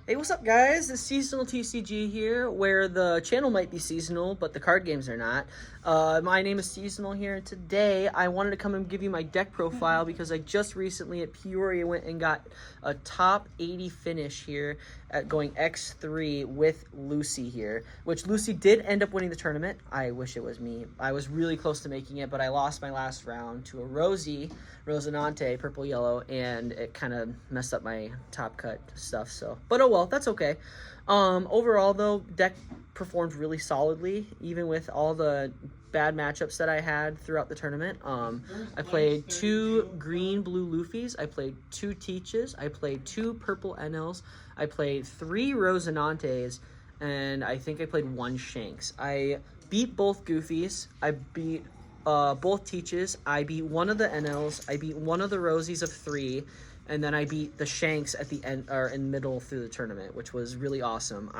Hey, what's up, guys? It's Seasonal TCG here, where the channel might be seasonal, but the card games are not. My name is Seasonal here, and today I wanted to come and give you my deck profile because I just recently at Peoria went and got a top 80 finish here at going X3 with Lucy here, which Lucy did end up winning the tournament. I wish it was me. I was really close to making it, but I lost my last round to a Rosinante, purple-yellow, and it kind of messed up my top cut stuff, so. But oh well, that's okay. Overall, though, deck performed really solidly, even with all the bad matchups that I had throughout the tournament. I played 2 green-blue Luffys, I played 2 Teaches, I played 2 purple NLs, I played 3 Rosinantes, and I think I played 1 Shanks. I beat both Goofies, I beat both Teaches, I beat one of the NLs, I beat one of the Rosies of 3, and then I beat the Shanks at the end, or in middle through the tournament, which was really awesome.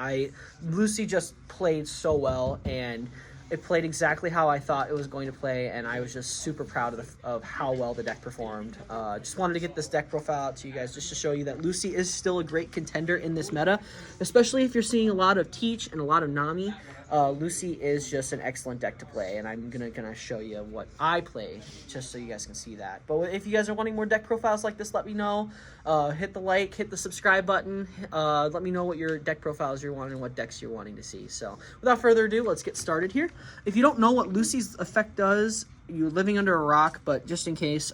Lucy just played so well, and it played exactly how I thought it was going to play, and I was just super proud of how well the deck performed. Just wanted to get this deck profile out to you guys just to show you that Lucy is still a great contender in this meta, especially if you're seeing a lot of Teach and a lot of Nami. Lucy is just an excellent deck to play, and I'm gonna show you what I play, just so you guys can see that. But if you guys are wanting more deck profiles like this, let me know. Hit the like, hit the subscribe button. Let me know what your deck profiles you're wanting and what decks you're wanting to see. So, without further ado, let's get started here. If you don't know what Lucy's effect does, you're living under a rock, but just in case,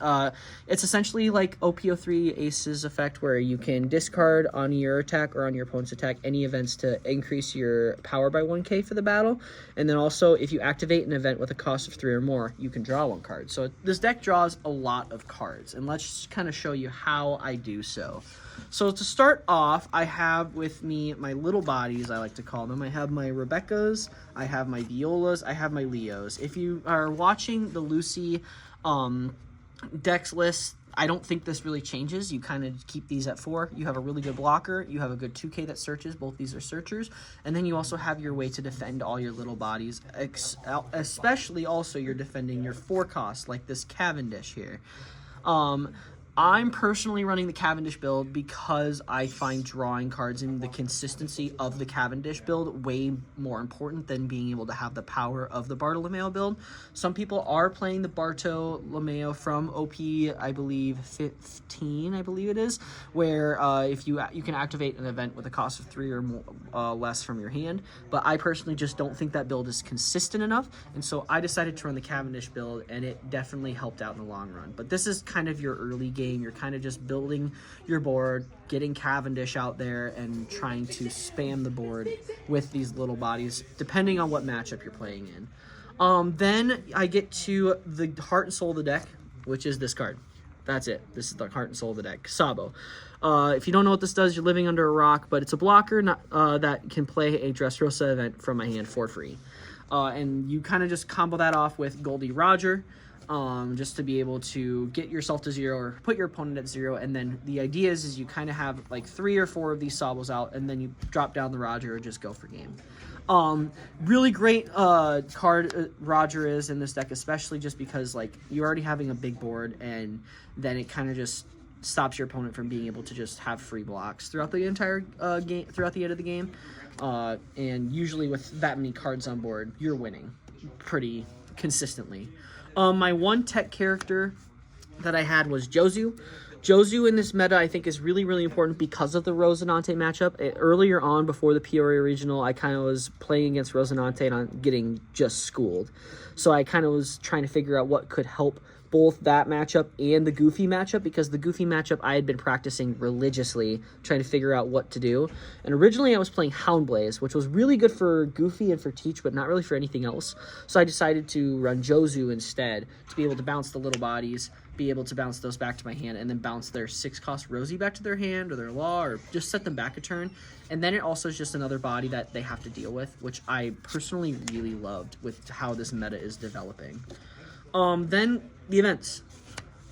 it's essentially like OP03 Ace's effect, where you can discard on your attack or on your opponent's attack any events to increase your power by 1k for the battle, and then also if you activate an event with a cost of 3 or more, you can draw 1 card. So this deck draws a lot of cards, and let's kind of show you how I do so. So to start off, I have with me my little bodies, I like to call them. I have my Rebeccas, I have my Violas, I have my Leos. If you are watching the Lucy decks list, I don't think this really changes. You kind of keep these at 4. You have a really good blocker. You have a good 2k that searches. Both these are searchers. And then you also have your way to defend all your little bodies. Especially also you're defending your 4 costs, like this Cavendish here. I'm personally running the Cavendish build because I find drawing cards and the consistency of the Cavendish build way more important than being able to have the power of the Bartolomeo build. Some people are playing the Bartolomeo from OP, I believe, 15, I believe it is, where if you can activate an event with a cost of 3 or more, less from your hand. But I personally just don't think that build is consistent enough, and so I decided to run the Cavendish build, and it definitely helped out in the long run. But this is kind of your early game. You're kind of just building your board, getting Cavendish out there, and trying to spam the board with these little bodies, depending on what matchup you're playing in. Then I get to the heart and soul of the deck, which is this card. That's it. This is the heart and soul of the deck. Sabo. If you don't know what this does, you're living under a rock, but it's a blocker that can play a Dressrosa event from my hand for free. And you kind of just combo that off with Goldie Roger, just to be able to get yourself to 0 or put your opponent at 0. And then the idea is you kind of have like 3 or 4 of these Sabos out, and then you drop down the Roger or just go for game. Really great card Roger is in this deck, especially just because like you're already having a big board, and then it kind of just stops your opponent from being able to just have free blocks throughout the entire game, throughout the end of the game. And usually with that many cards on board, you're winning pretty consistently. My one tech character that I had was Jozu. Jozu in this meta, I think, is really, really important because of the Rosinante matchup. Earlier on, before the Peoria Regional, I kind of was playing against Rosinante and I'm getting just schooled. So I kind of was trying to figure out what could help both that matchup and the Goofy matchup, because the Goofy matchup I had been practicing religiously, trying to figure out what to do. And originally I was playing Houndblaze, which was really good for Goofy and for Teach, but not really for anything else. So I decided to run Jozu instead to be able to bounce the little bodies, be able to bounce those back to my hand, and then bounce their 6-cost Rosie back to their hand or their Law, or just set them back a turn. And then it also is just another body that they have to deal with, which I personally really loved with how this meta is developing. Then the events,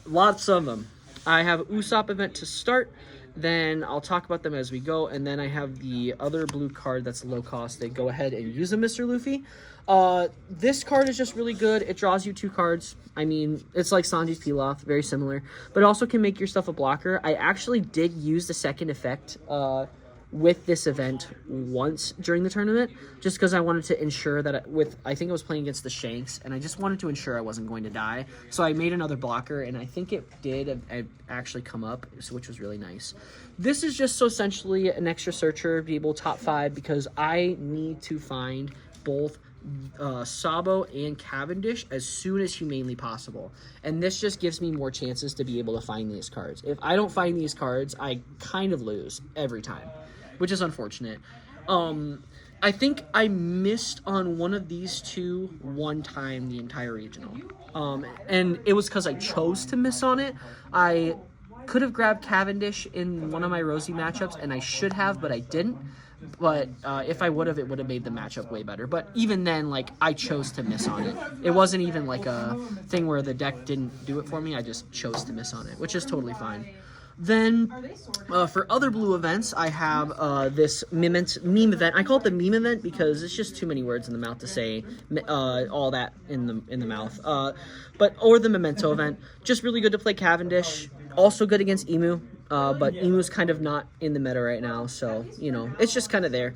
lots of them. I have Usopp event to start, then I'll talk about them as we go, and then I have the other blue card that's low cost. They go ahead and use a Mr. Luffy. This card is just really good. It draws you 2 cards. I mean, it's like Sanji's Pilaf, very similar, but it also can make yourself a blocker. I actually did use the second effect with this event once during the tournament, just because I wanted to ensure that I think I was playing against the Shanks, and I just wanted to ensure I wasn't going to die. So I made another blocker, and I think it did actually come up, which was really nice. This is just so essentially an extra searcher, be able top 5, because I need to find both Sabo and Cavendish as soon as humanely possible, and this just gives me more chances to be able to find these cards. If I don't find these cards, I kind of lose every time, which is unfortunate. I think I missed on one of these two one time the entire regional, and it was because I chose to miss on it. I could have grabbed Cavendish in one of my Rosie matchups, and I should have, but I didn't. But if I would have, it would have made the matchup way better. But even then, like, I chose to miss on it. It wasn't even like a thing where the deck didn't do it for me. I just chose to miss on it, which is totally fine. Then for other blue events, I have this meme event. I call it the meme event because it's just too many words in the mouth to say all that in the mouth. Or the memento event, just really good to play Cavendish. Also good against Emu, but Emu's kind of not in the meta right now, so, you know, it's just kind of there.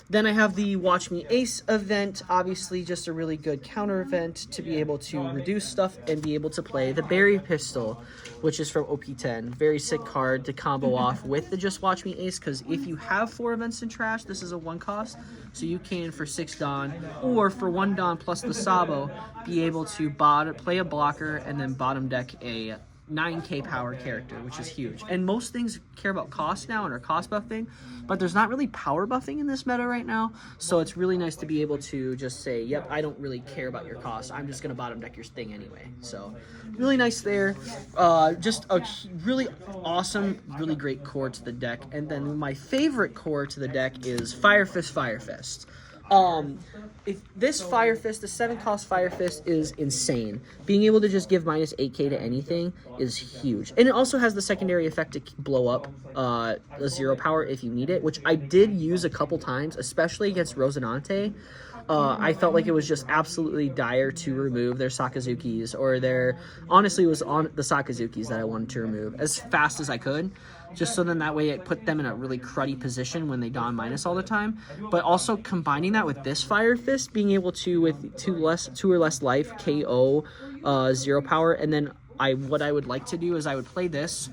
Then I have the Watch Me Ace event, obviously just a really good counter event to be able to reduce stuff and be able to play the Berry Pistol, which is from OP10. Very sick card to combo off with the Just Watch Me Ace, because if you have 4 events in trash, this is a 1 cost, so you can, for 6 Dawn, or for 1 Dawn plus the Sabo, be able to play a blocker and then bottom deck a 9k power character, which is huge. And most things care about cost now and are cost buffing, but there's not really power buffing in this meta right now, so it's really nice to be able to just say, yep, I don't really care about your cost, I'm just going to bottom deck your thing anyway. So really nice there. Just a really awesome, really great core to the deck. And then my favorite core to the deck is Fire Fist. If this Fire Fist, the 7-cost Fire Fist, is insane. Being able to just give minus 8k to anything is huge. And it also has the secondary effect to blow up the 0 power if you need it, which I did use a couple times, especially against Rosinante. I felt like it was just absolutely dire to remove their Sakazukis, or honestly, it was on the Sakazukis that I wanted to remove as fast as I could, just so then that way it put them in a really cruddy position when they Dawn minus all the time. But also combining that with this Fire Fist, being able to, with 2 or less life, KO 0 power, and then what I would like to do is I would play this,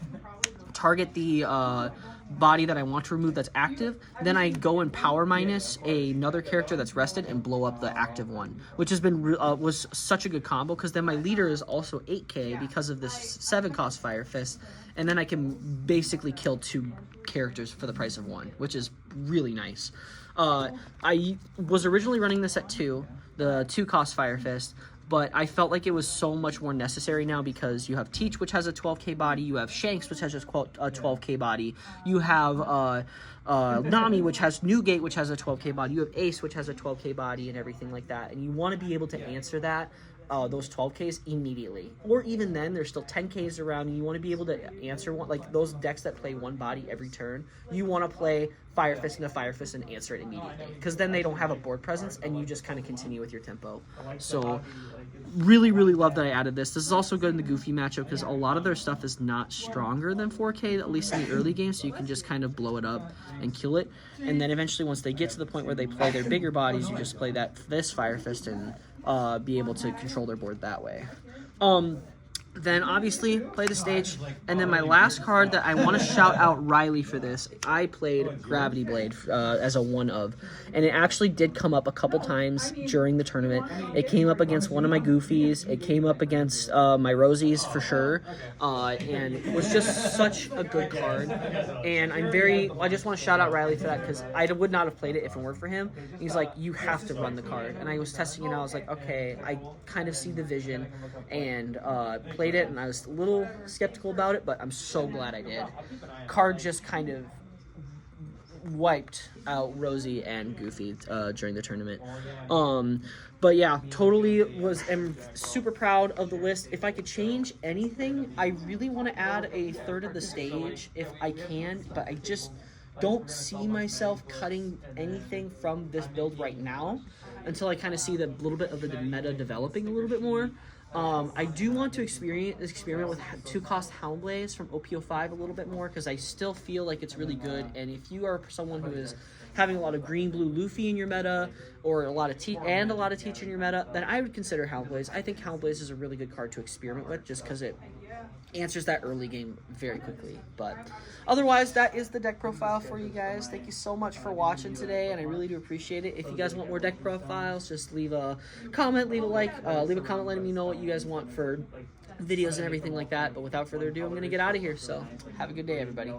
target the body that I want to remove that's active, then I go and power minus another character that's rested and blow up the active one, which has been was such a good combo, because then my leader is also 8k because of this 7-cost Fire Fist, and then I can basically kill 2 characters for the price of 1, which is really nice. I was originally running this at 2, the 2-cost Fire Fist, but I felt like it was so much more necessary now, because you have Teach, which has a 12k body, you have Shanks, which has just a 12k body, you have Nami, which has Newgate, which has a 12k body, you have Ace, which has a 12k body, and everything like that, and you want to be able to answer that, those 12ks immediately, or even then there's still 10ks around, and you want to be able to answer one, like those decks that play 1 body every turn, you want to play Fire Fist into Fire Fist and answer it immediately, because then they don't have a board presence and you just kind of continue with your tempo. So really love that I added this. This is also good in the Goofy matchup, because a lot of their stuff is not stronger than 4k, at least in the early game, so you can just kind of blow it up and kill it, and then eventually once they get to the point where they play their bigger bodies, you just play this Fire Fist and be able to control their board that way. Then obviously play the stage, and then my last card that I want to shout out Riley for this, I played Gravity Blade as a 1-of, and it actually did come up a couple times during the tournament. It came up against one of my Goofies, it came up against my Rosies for sure, and it was just such a good card, and I just want to shout out Riley for that, because I would not have played it if it weren't for him. He's like, you have to run the card, and I was testing it, and I was like, okay, I kind of see the vision, and played it, and I was a little skeptical about it, but I'm so glad I did. Card just kind of wiped out Rosie and Goofy during the tournament. But yeah, totally am super proud of the list. If I could change anything, I really want to add a third of the stage if I can, but I just don't see myself cutting anything from this build right now until I kind of see the little bit of the meta developing a little bit more. I do want to experiment with two-cost Houndblaze from OP05 a little bit more because I still feel like it's really good. And if you are someone who is having a lot of green-blue Luffy in your meta, or a lot of Teach in your meta, then I would consider Houndblaze. I think Houndblaze is a really good card to experiment with just because it answers that early game very quickly. But otherwise, that is the deck profile for you guys. Thank you so much for watching today, and I really do appreciate it. If you guys want more deck profiles, just leave a comment, leave a like, leave a comment letting me know what you guys want for videos and everything like that. But without further ado, I'm going to get out of here. So have a good day, everybody.